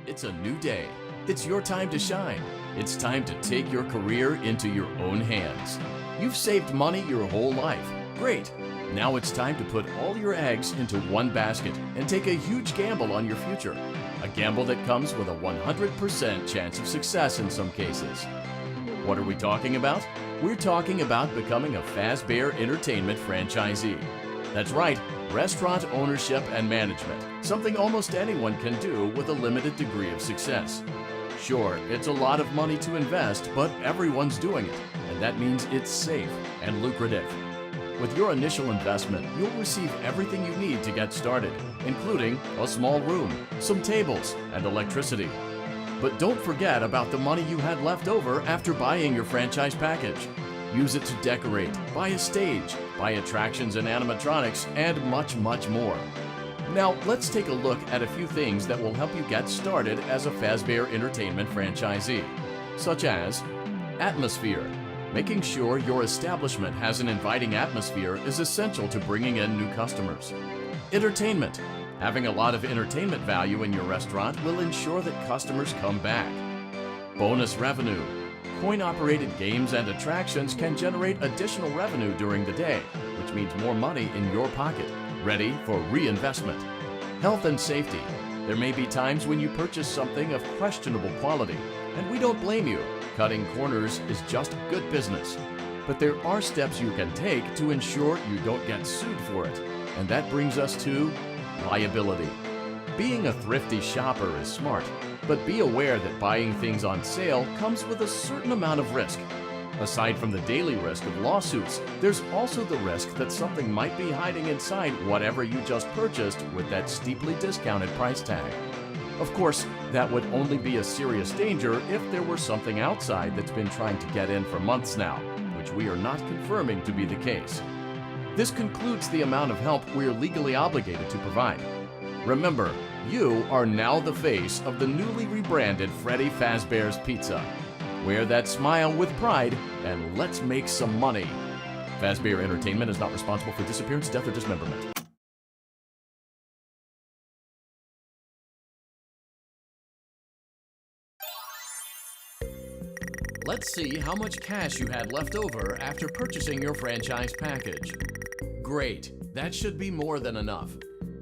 It's a new day. It's your time to shine. It's time to take your career into your own hands. You've saved money your whole life. Great. Now it's time to put all your eggs into one basket and take a huge gamble on your future. A gamble that comes with a 100% chance of success in some cases. What are we talking about? We're talking about becoming a Fazbear Entertainment franchisee. That's right, restaurant ownership and management, something almost anyone can do with a limited degree of success. Sure, it's a lot of money to invest, but everyone's doing it, and that means it's safe and lucrative. With your initial investment, you'll receive everything you need to get started, including a small room, some tables, and electricity. But don't forget about the money you had left over after buying your franchise package. Use it to decorate, buy a stage, buy attractions and animatronics, and much, much more. Now, let's take a look at a few things that will help you get started as a Fazbear Entertainment franchisee, such as atmosphere. Making sure your establishment has an inviting atmosphere is essential to bringing in new customers. Entertainment. Having a lot of entertainment value in your restaurant will ensure that customers come back. Bonus revenue. Coin-operated games and attractions can generate additional revenue during the day, which means more money in your pocket, ready for reinvestment. Health and safety. There may be times when you purchase something of questionable quality, and we don't blame you. Cutting corners is just good business. But there are steps you can take to ensure you don't get sued for it, and that brings us to liability. Being a thrifty shopper is smart, but be aware that buying things on sale comes with a certain amount of risk. Aside from the daily risk of lawsuits, there's also the risk that something might be hiding inside whatever you just purchased with that steeply discounted price tag. Of course, that would only be a serious danger if there were something outside that's been trying to get in for months now, which we are not confirming to be the case. This concludes the amount of help we're legally obligated to provide. Remember, you are now the face of the newly rebranded Freddy Fazbear's Pizza. Wear that smile with pride, and let's make some money. Fazbear Entertainment is not responsible for disappearance, death, or dismemberment. Let's see how much cash you had left over after purchasing your franchise package. Great, that should be more than enough.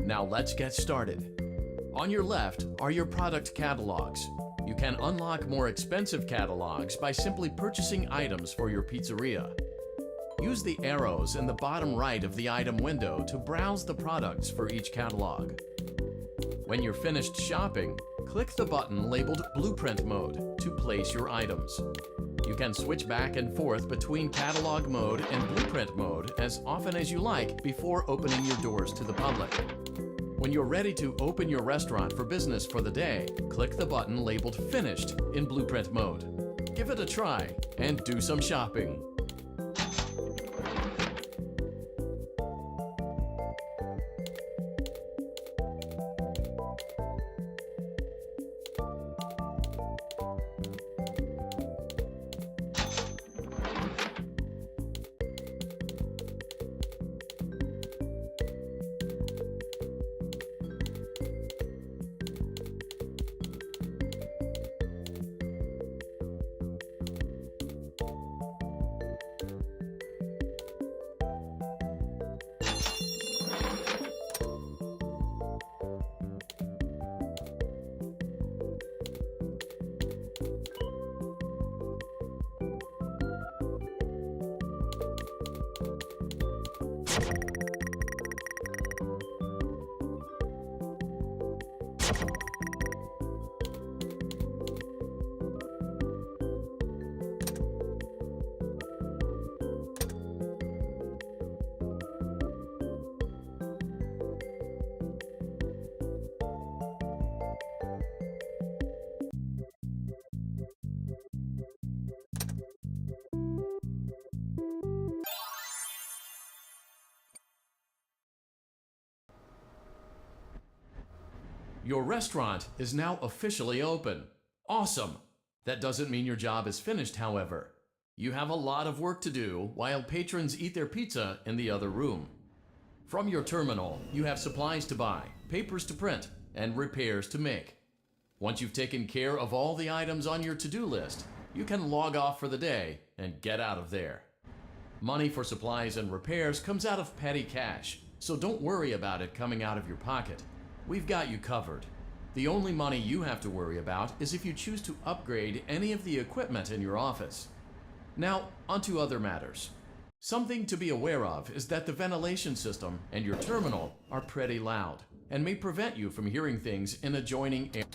Now let's get started. On your left are your product catalogs. You can unlock more expensive catalogs by simply purchasing items for your pizzeria. Use the arrows in the bottom right of the item window to browse the products for each catalog. When you're finished shopping, click the button labeled Blueprint Mode to place your items. You can switch back and forth between Catalog Mode and Blueprint Mode as often as you like before opening your doors to the public. When you're ready to open your restaurant for business for the day, click the button labeled Finished in Blueprint Mode. Give it a try and do some shopping. Your restaurant is now officially open. Awesome! That doesn't mean your job is finished, however. You have a lot of work to do while patrons eat their pizza in the other room. From your terminal, you have supplies to buy, papers to print, and repairs to make. Once you've taken care of all the items on your to-do list, you can log off for the day and get out of there. Money for supplies and repairs comes out of petty cash, so don't worry about it coming out of your pocket. We've got you covered. The only money you have to worry about is if you choose to upgrade any of the equipment in your office. Now, onto other matters. Something to be aware of is that the ventilation system and your terminal are pretty loud and may prevent you from hearing things in adjoining areas.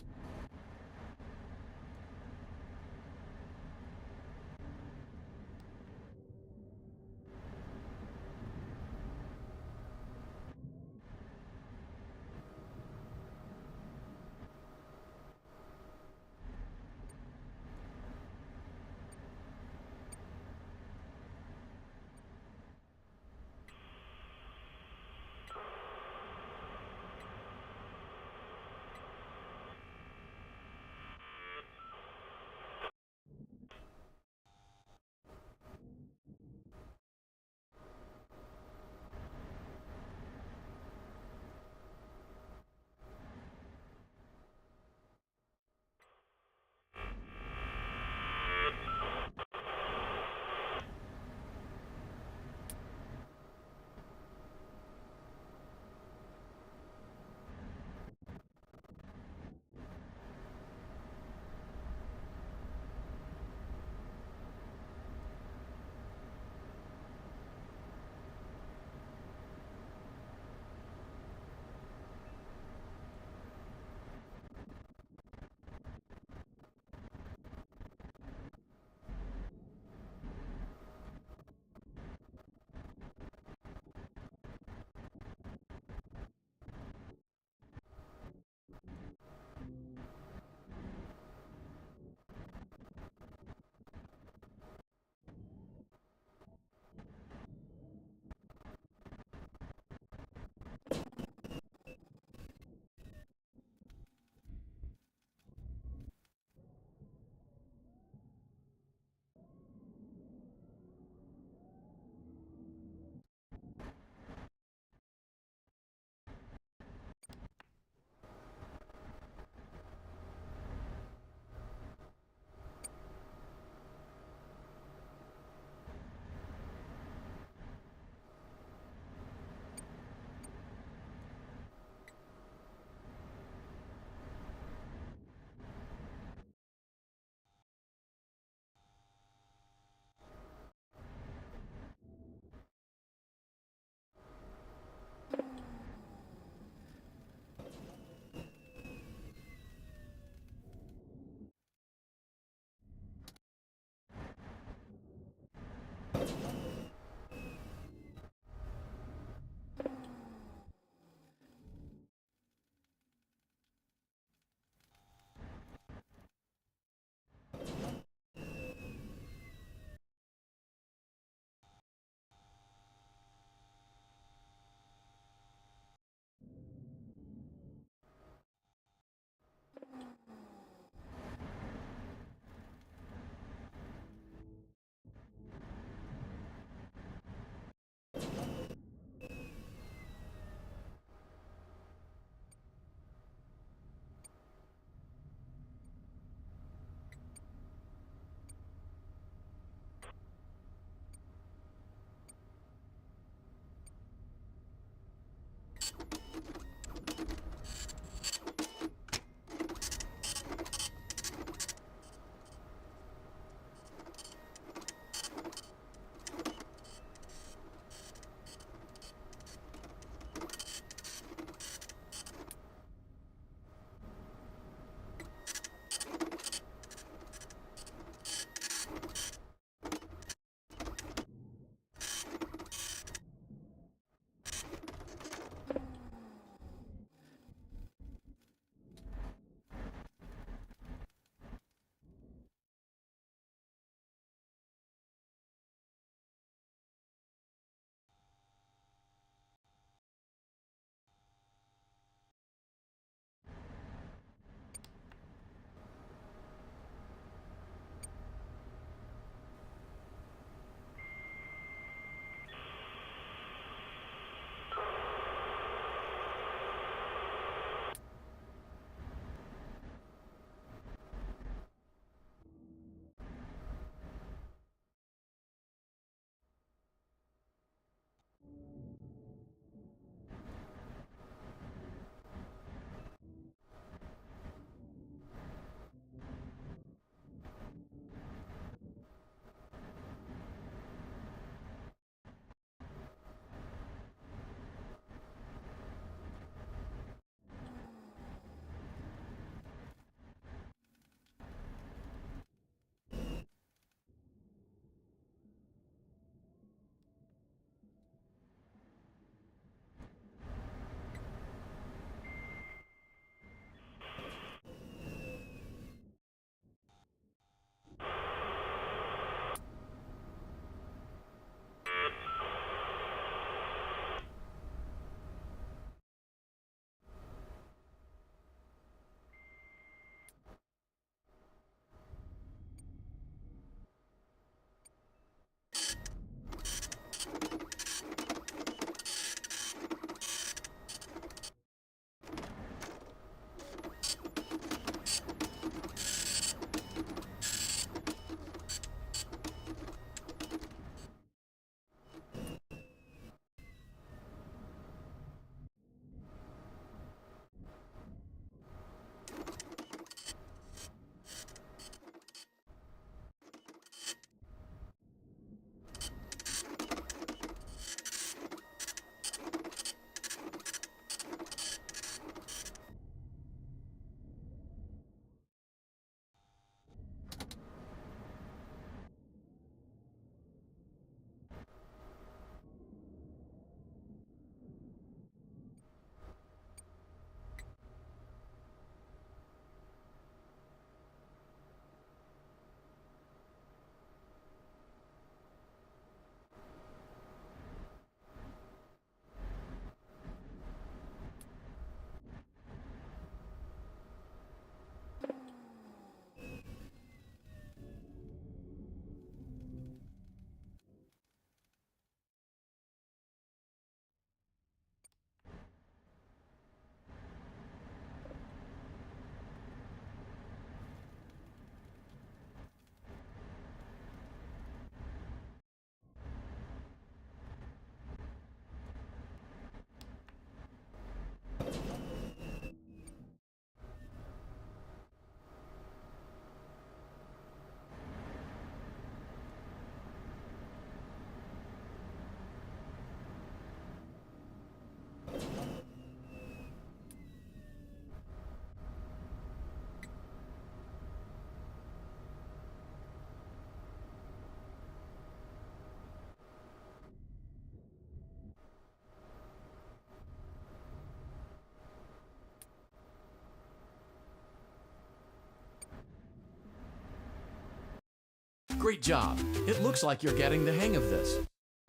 Great job! It looks like you're getting the hang of this.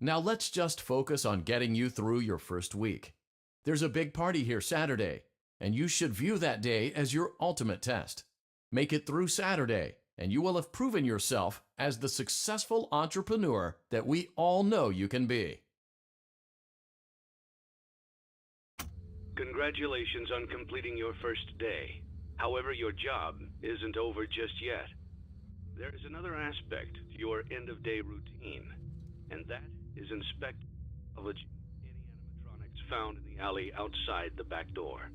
Now let's just focus on getting you through your first week. There's a big party here Saturday, and you should view that day as your ultimate test. Make it through Saturday, and you will have proven yourself as the successful entrepreneur that we all know you can be. Congratulations on completing your first day. However, your job isn't over just yet. There is another aspect to your end-of-day routine, and that is inspect any animatronics found in the alley outside the back door.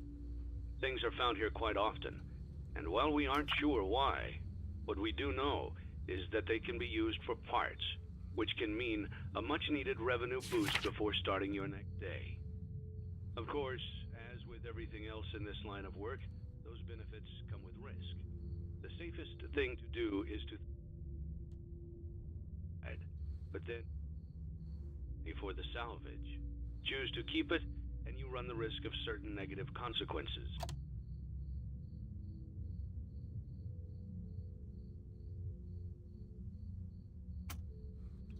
Things are found here quite often, and while we aren't sure why, what we do know is that they can be used for parts, which can mean a much-needed revenue boost before starting your next day. Of course, as with everything else in this line of work, those benefits come with risk. The safest thing to do is to but then for the salvage. Choose to keep it, and you run the risk of certain negative consequences.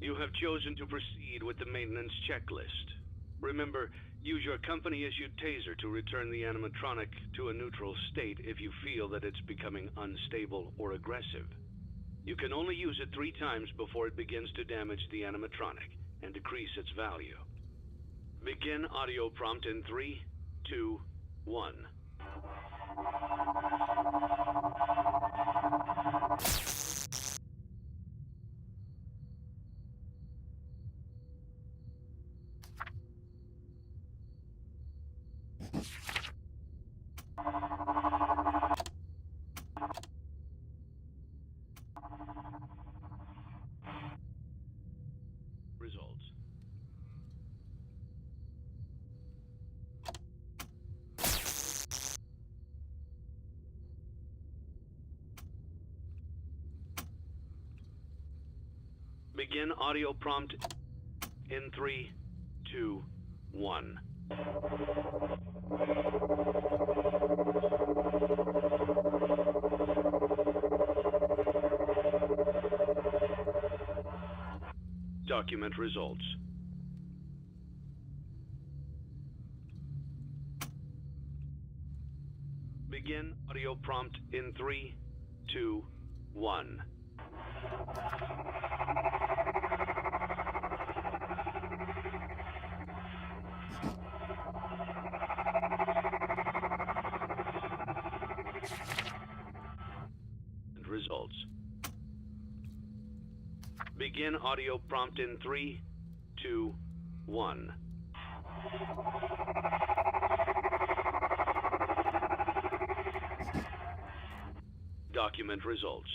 You have chosen to proceed with the maintenance checklist. Remember, use your company-issued taser to return the animatronic to a neutral state if you feel that it's becoming unstable or aggressive. You can only use it 3 times before it begins to damage the animatronic and decrease its value. Begin audio prompt in 3, 2, 1. Results. Begin audio prompt in 3, 2, 1. Document results. Begin audio prompt in 3, 2, 1. And results. Begin audio prompt in 3, 2, 1. Document results.